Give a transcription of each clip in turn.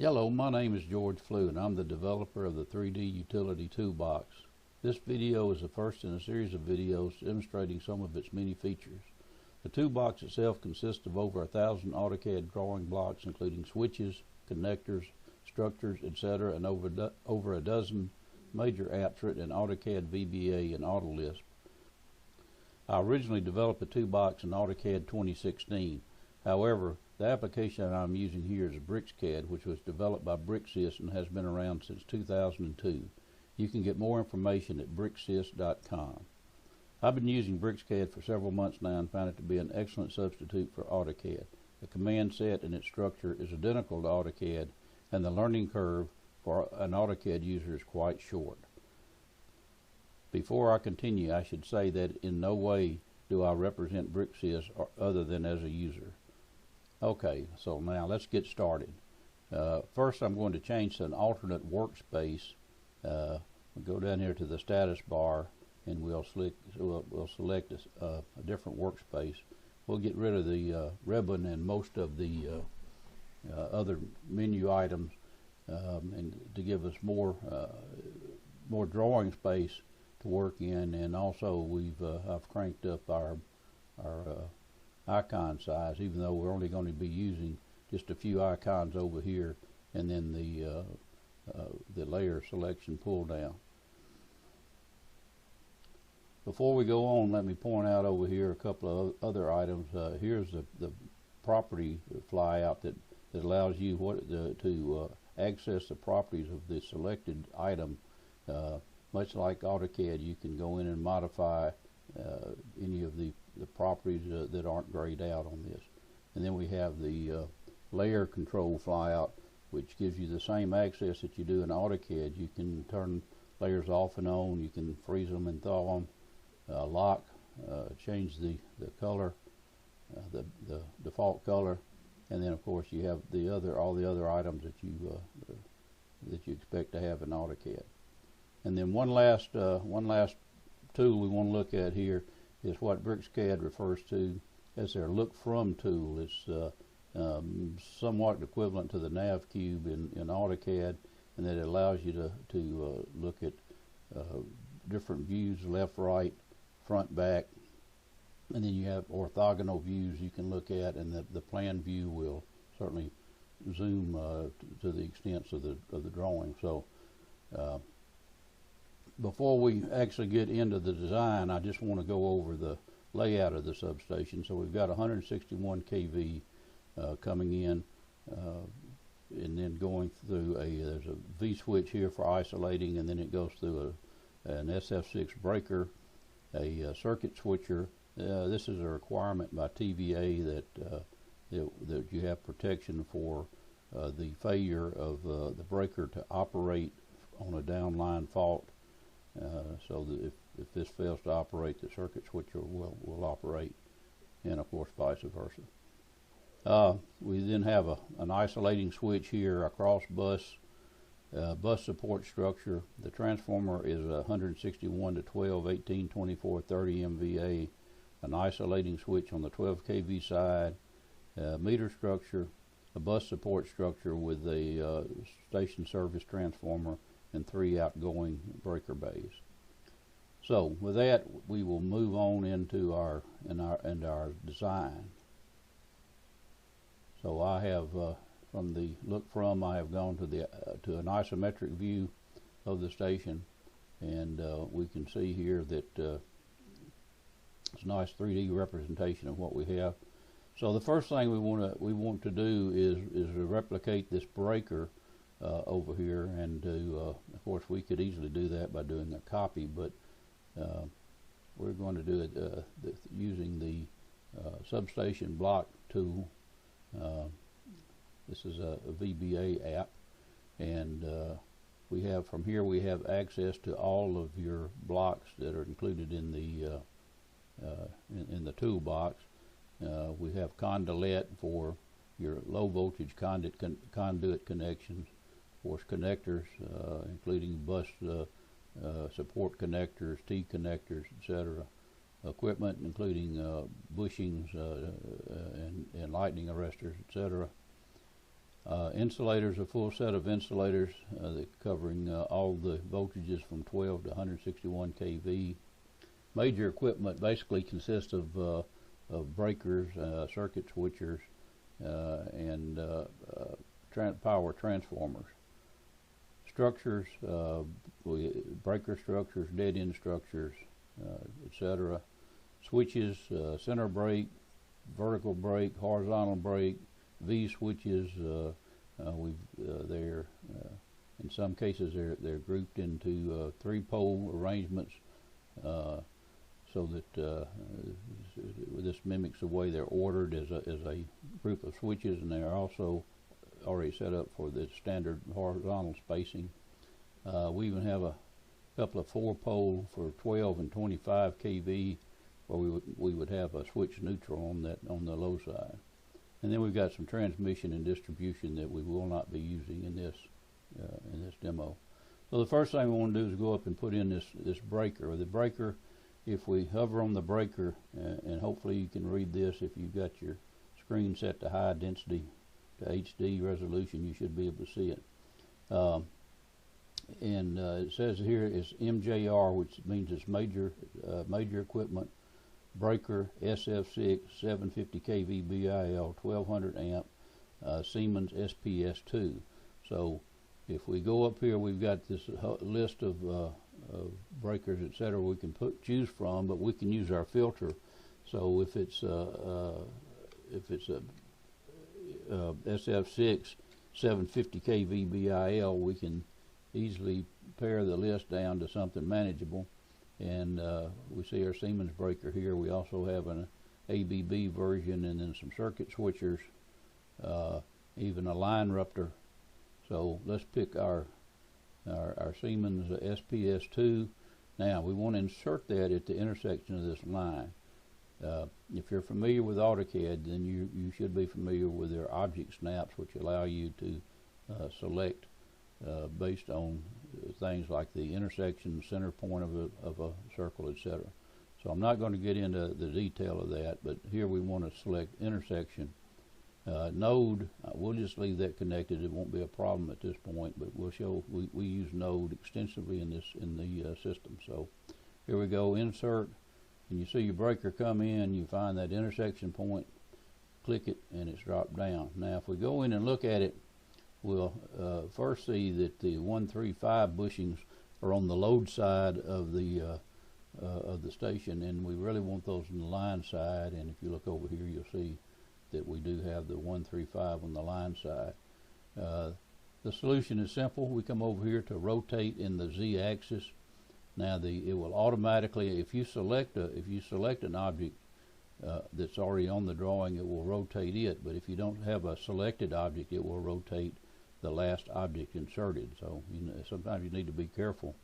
Hello, my name is George Flew and I'm the developer of the 3DUtility toolbox. This video is the first in a series of videos demonstrating some of its many features. The toolbox itself consists of over 1,000 AutoCAD drawing blocks including switches, connectors, structures, etc. and over a dozen major apps written in AutoCAD VBA and AutoLisp. I originally developed the toolbox in AutoCAD 2016. However, the application that I'm using here is BricsCAD, which was developed by BricsCAD and has been around since 2002. You can get more information at bricscad.com. I've been using BricsCAD for several months now and found it to be an excellent substitute for AutoCAD. The command set and its structure is identical to AutoCAD, and the learning curve for an AutoCAD user is quite short. Before I continue, I should say that in no way do I represent BricsCAD other than as a user. Okay, so now let's get started. First, I'm going to change to an alternate workspace. We'll go down here to the status bar and we'll select a different workspace. We'll get rid of the ribbon and most of the other menu items and to give us more drawing space to work in, and also I've cranked up our icon size, even though we're only going to be using just a few icons over here, and then the layer selection pull down. Before we go on, let me point out over here a couple of other items. Here's the property flyout that allows you to access the properties of the selected item. Much like AutoCAD, you can go in and modify any of the properties that aren't grayed out on this. And then we have the layer control flyout, which gives you the same access that you do in AutoCAD. You can turn layers off and on, you can freeze them and thaw them, lock, change the color, the default color, and then of course you have all the other items that you expect to have in AutoCAD. And then one last tool we want to look at here is what BricsCAD refers to as their look from tool. It's somewhat equivalent to the nav cube in AutoCAD, and that it allows you to look at different views, left, right, front, back, and then you have orthogonal views you can look at, and the plan view will certainly zoom to the extents of the drawing. So before we actually get into the design, I just want to go over the layout of the substation. So we've got 161 kV coming in, and then going through there's a V switch here for isolating, and then it goes through an SF6 breaker, a circuit switcher. This is a requirement by TVA that you have protection for the failure of the breaker to operate on a downline fault. So that if this fails to operate, the circuit switcher will operate, and of course vice versa. We then have an isolating switch here, a cross bus support structure. The transformer is 161 to 12, 18, 24, 30 MVA, an isolating switch on the 12 kV side, meter structure, a bus support structure with a station service transformer, and 3 outgoing breaker bays. So with that, we will move on into our design. So I have from the look from, I have gone to an isometric view of the station, and we can see here that it's a nice 3D representation of what we have. So the first thing we want to do is to replicate this breaker over here, and of course we could easily do that by doing a copy, but we're going to do it using the Substation block tool. This is a VBA app, and we have access to all of your blocks that are included in the toolbox. We have conduit for your low voltage conduit connections, of course connectors, including bus support connectors, T connectors, etc. Equipment including bushings and lightning arresters, etc. Insulators, a full set of insulators that covering all the voltages from 12 to 161 kV. Major equipment basically consists of breakers, circuit switchers, and power transformers. Structures, breaker structures, dead end structures, etc. Switches, center brake, vertical brake, horizontal brake, V switches. They're in some cases they're grouped into 3-pole arrangements, so that this mimics the way they're ordered as a group of switches, and they're also already set up for the standard horizontal spacing. We even have a couple of 4-pole for 12 and 25 kV, where we would have a switch neutral on the low side. And then we've got some transmission and distribution that we will not be using in this demo. So the first thing we want to do is go up and put in this breaker. The breaker, if we hover on the breaker, and hopefully you can read this if you've got your screen set to high density to HD resolution, you should be able to see it. It says here is MJR, which means it's major equipment breaker, SF6 750 kV BIL 1200 amp, Siemens SPS2. So if we go up here, we've got this list of breakers, etc. we can choose from, but we can use our filter. So if it's a SF6 750 kV BIL, we can easily pare the list down to something manageable. And we see our Siemens breaker here. We also have an ABB version, and then some circuit switchers, even a line ruptor. So let's pick our Siemens SPS2. Now we want to insert that at the intersection of this line. If you're familiar with AutoCAD, then you should be familiar with their object snaps, which allow you to select based on things like the intersection, center point of a circle, etc. So I'm not going to get into the detail of that, but here we want to select intersection. Node, we'll just leave that connected. It won't be a problem at this point, but we'll show we use node extensively in the system. So here we go, insert, and you see your breaker come in. You find that intersection point, click it, and it's dropped down. Now if we go in and look at it, we'll first see that the 135 bushings are on the load side of the station, and we really want those on the line side. And if you look over here, you'll see that we do have the 135 on the line side. The solution is simple. We come over here to rotate in the Z-axis. Now it will automatically, if you select an object that's already on the drawing, it will rotate it. But if you don't have a selected object, it will rotate the last object inserted. So sometimes you need to be careful.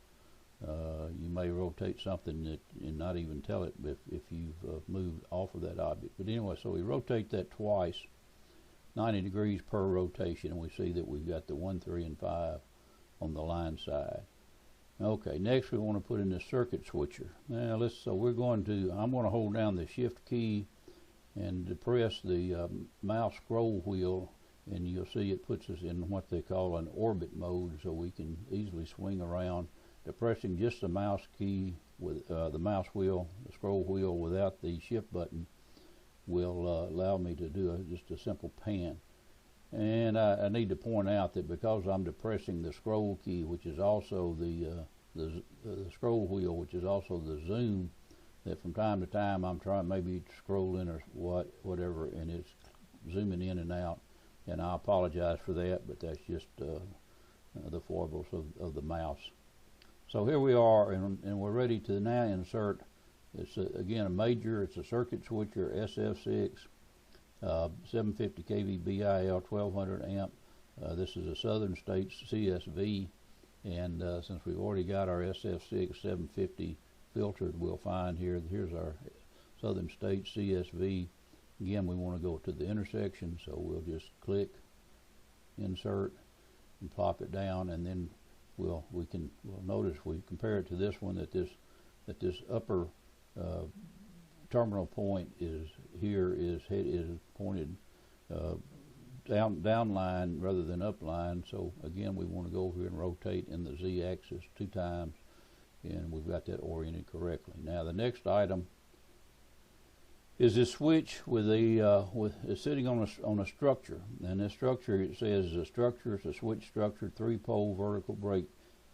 You may rotate something and not even tell it if you've moved off of that object. But anyway, so we rotate that twice, 90 degrees per rotation, and we see that we've got the 1, 3, and 5 on the line side. Okay, next we want to put in the circuit switcher. Now I'm going to hold down the shift key and depress the mouse scroll wheel, and you'll see it puts us in what they call an orbit mode, so we can easily swing around. Depressing just the mouse key with the mouse wheel, the scroll wheel, without the shift button will allow me to do just a simple pan. And I need to point out that because I'm depressing the scroll key, which is also the scroll wheel, which is also the zoom, that from time to time I'm trying maybe to scroll in or whatever, and it's zooming in and out. And I apologize for that, but that's just the foibles of the mouse. So here we are, and we're ready to now insert. It's again a major. It's a circuit switcher, SF6, 750 kV BIL 1200 amp. This is a Southern States CSV, and since we've already got our SF6 750 filtered, we'll find here's our Southern States CSV. Again, we want to go to the intersection, so we'll just click, insert, and plop it down, and then we'll notice we compare it to this one that this upper terminal point is pointed down line rather than up line. So again, we want to go over here and rotate in the Z-axis 2 times, and we've got that oriented correctly. Now the next item is this switch with it's sitting on a structure, and this structure, it says the structure is a switch structure, 3-pole vertical break,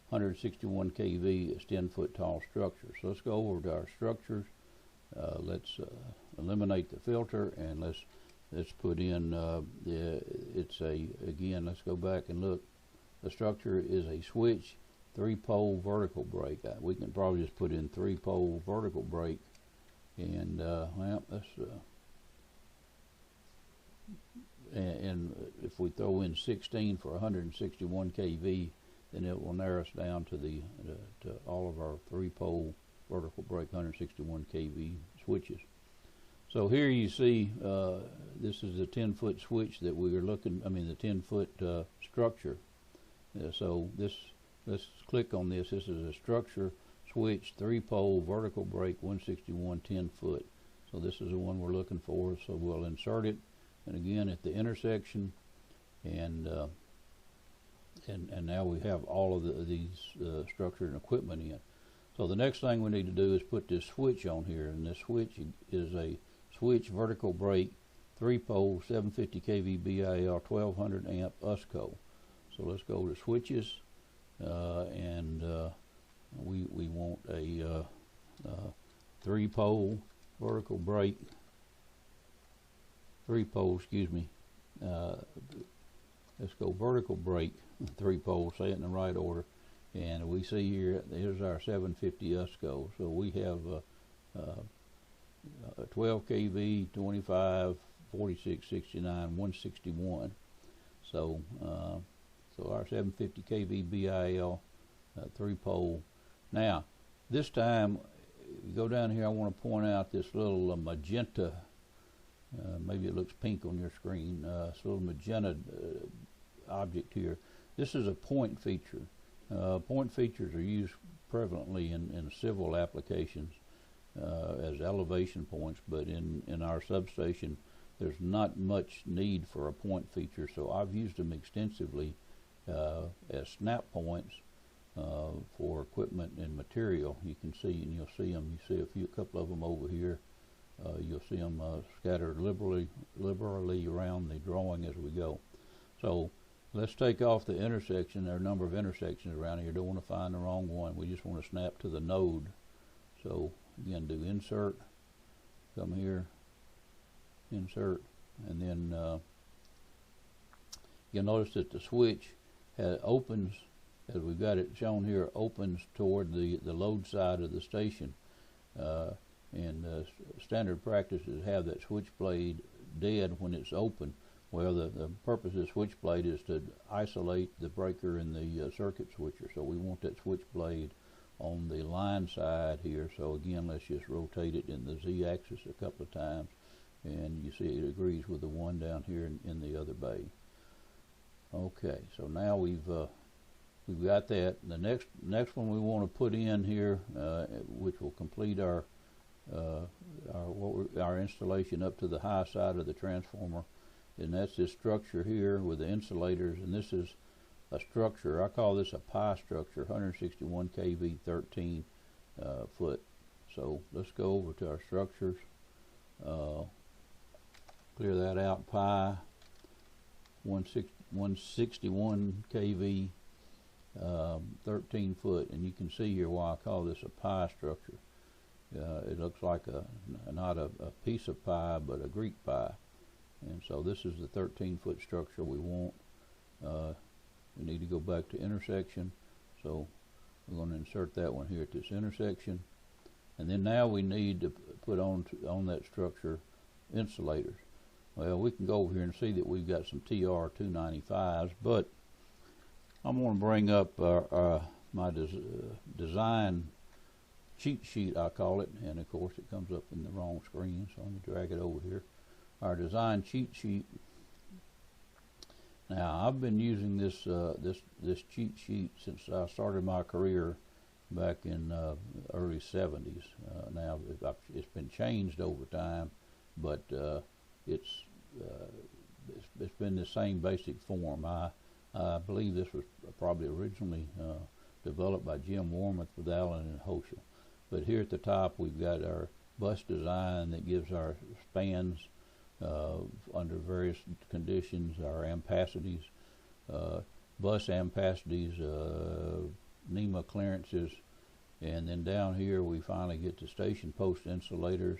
161 kV. It's 10-foot tall structure. So let's go over to our structures. Let's eliminate the filter, and let's put in again, let's go back and look. The structure is a switch 3-pole vertical break. We can probably just put in 3-pole vertical break, and well, let's and if we throw in 16 for 161 kV, then it will narrow us down to to all of our 3-pole vertical break 161 kV switches. So here you see this is the 10-foot switch that we are looking, I mean the 10-foot structure. So let's click on this. This is a structure switch 3-pole vertical break 161 10-foot. So this is the one we're looking for. So we'll insert it, and again at the intersection, and now we have all of these structure and equipment in. So the next thing we need to do is put this switch on here, and this switch is a switch vertical break 3-pole 750 kV BIL 1200 amp USCO. So let's go to switches, and we want a 3-pole vertical break, 3-pole, excuse me. Let's go vertical break 3-pole, say it in the right order, and we see here, here's our 750 USCO. So we have 12 kV, 25, 46, 69, 161. So so our 750 kV BIL 3-pole. Now this time, go down here, I want to point out this little magenta, maybe it looks pink on your screen, this little magenta object here. This is a point feature. Point features are used prevalently in civil applications as elevation points, but in our substation there's not much need for a point feature, so I've used them extensively as snap points for equipment and material. You can see, and you'll see them. You see a couple of them over here. You'll see them scattered liberally around the drawing as we go. So let's take off the intersection. There are a number of intersections around here. Don't want to find the wrong one. We just want to snap to the node. So again, do insert, come here, insert, and then you'll notice that the switch opens, as we've got it shown here, opens toward the load side of the station. And standard practice is have that switch blade dead when it's open. Well, the purpose of the switch blade is to isolate the breaker in the circuit switcher. So we want that switch blade on the line side here. So again, let's just rotate it in the Z-axis a couple of times, and you see it agrees with the one down here in the other bay. Okay, so now we've got that. The next one we want to put in here, which will complete our installation up to the high side of the transformer, and that's this structure here with the insulators. And this is a structure, I call this a pi structure, 161 kV 13 foot. So let's go over to our structures, clear that out. Pi 161 kV 13 foot, and you can see here why I call this a pi structure. It looks like not a piece of pie, but a Greek pie. And so this is the 13-foot structure we want. We need to go back to intersection, so we're going to insert that one here at this intersection. And then now we need to put on that structure insulators. Well, we can go over here and see that we've got some TR295s, but I'm going to bring up my design cheat sheet, I call it, and of course it comes up in the wrong screen, so let me drag it over here. Our design cheat sheet. Now I've been using this this cheat sheet since I started my career back in early 70s. Now it's been changed over time, but it's it's been the same basic form. I believe this was probably originally developed by Jim Wormuth with Allen and Hoschel. But here at the top we've got our bus design that gives our spans under various conditions, our ampacities, bus ampacities, NEMA clearances, and then down here we finally get to station post insulators.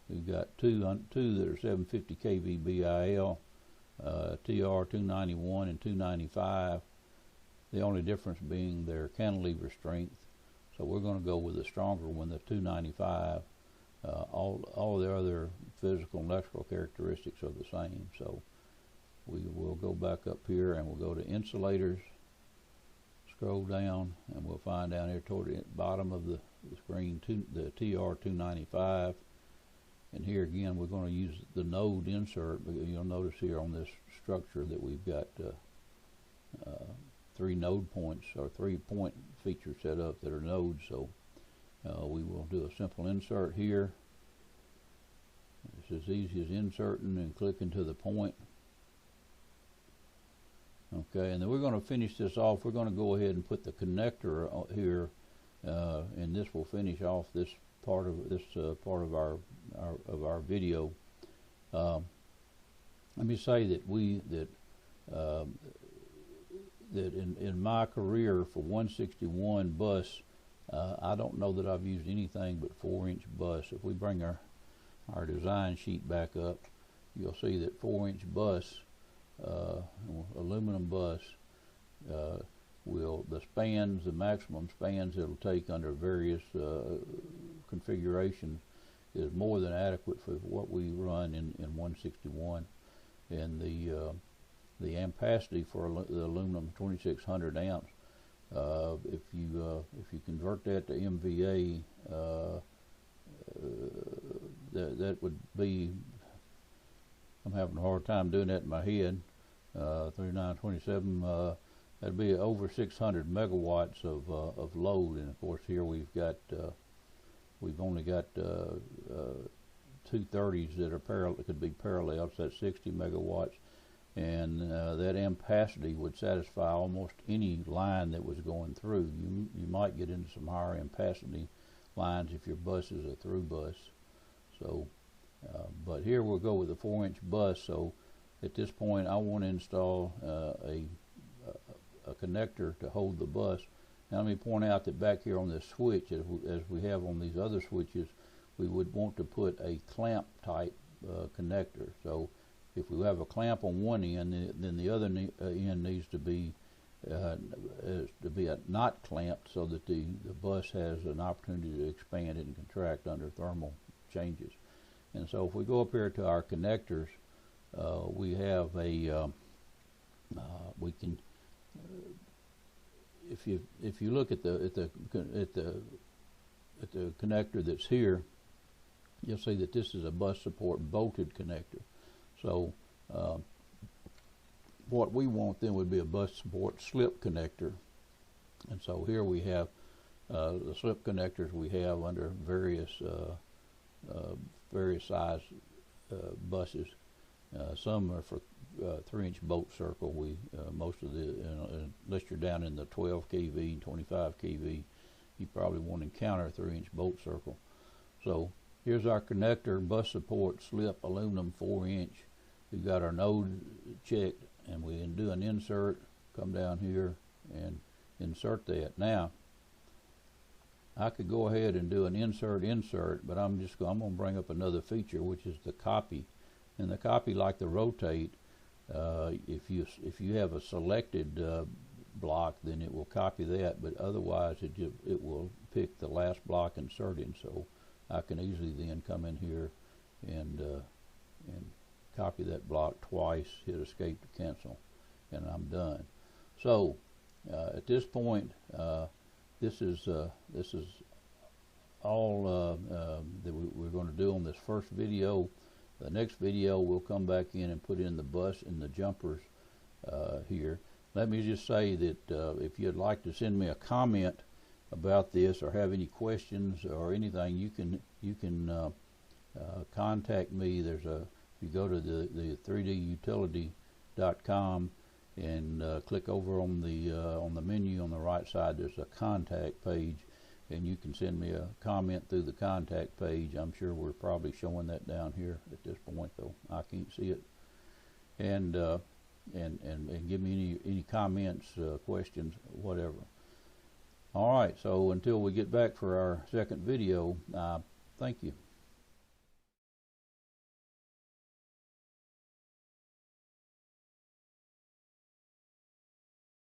We've got two that are 750 kV BIL, TR 291 and 295. The only difference being their cantilever strength. So we're going to go with the stronger one, the 295. All the other physical and electrical characteristics are the same. So we will go back up here and we'll go to insulators, scroll down, and we'll find down here toward the bottom of the screen the TR 295. And here again we're going to use the node insert, because you'll notice here on this structure that we've got 3 node points, or 3 point features set up that are nodes. So we will do a simple insert here. It's as easy as inserting and clicking to the point. Okay, and then we're going to finish this off. We're going to go ahead and put the connector here, and this will finish off this part of our video. Let me say that that in my career for 161 bus, I don't know that I've used anything but 4-inch bus. If we bring our design sheet back up, you'll see that 4-inch bus, aluminum bus, the spans, the maximum spans it'll take under various configurations is more than adequate for what we run in 161. And the ampacity for the aluminum 2600 amps, if you convert that to MVA, that would be, I'm having a hard time doing that in my head, 3927, that'd be over 600 megawatts of load. And of course here we've only got 230s that are parallel, that could be parallel, so that's 60 megawatts. And that ampacity would satisfy almost any line that was going through. You might get into some higher ampacity lines if your bus is a through bus. So, but here we'll go with a 4-inch bus. So at this point I want to install a connector to hold the bus. Now let me point out that back here on this switch, as we have on these other switches, we would want to put a clamp type connector. So if we have a clamp on one end, then the other end needs to be not clamped, so that the bus has an opportunity to expand and contract under thermal changes. And so if we go up here to our connectors, we have a we can if you look at the connector that's here, you'll see that this is a bus support bolted connector. So what we want then would be a bus support slip connector. And so here we have the slip connectors we have under various size buses. Some are for 3-inch bolt circle. Most of the, unless you're down in the 12 kV, 25 kV, you probably won't encounter a 3-inch bolt circle. So here's our connector, bus support, slip, aluminum, 4-inch. We've got our node checked, and we can do an insert, come down here and insert that. Now, I could go ahead and do an insert, but I'm going to bring up another feature, which is the copy. And the copy, like the rotate, if you have a selected block, then it will copy that, but otherwise it will pick the last block inserted. So I can easily then come in here and copy that block twice, hit escape to cancel, and I'm done. So at this point, this is all that we're going to do on this first video. The next video we'll come back in and put in the bus and the jumpers here. Let me just say that if you'd like to send me a comment about this or have any questions or anything, you can contact me. There's a If you go to the 3DUtility.com and click over on the menu on the right side, there's a contact page, and you can send me a comment through the contact page. I'm sure we're probably showing that down here at this point, though I can't see it. And give me any comments, questions, whatever. All right, so until we get back for our second video, thank you.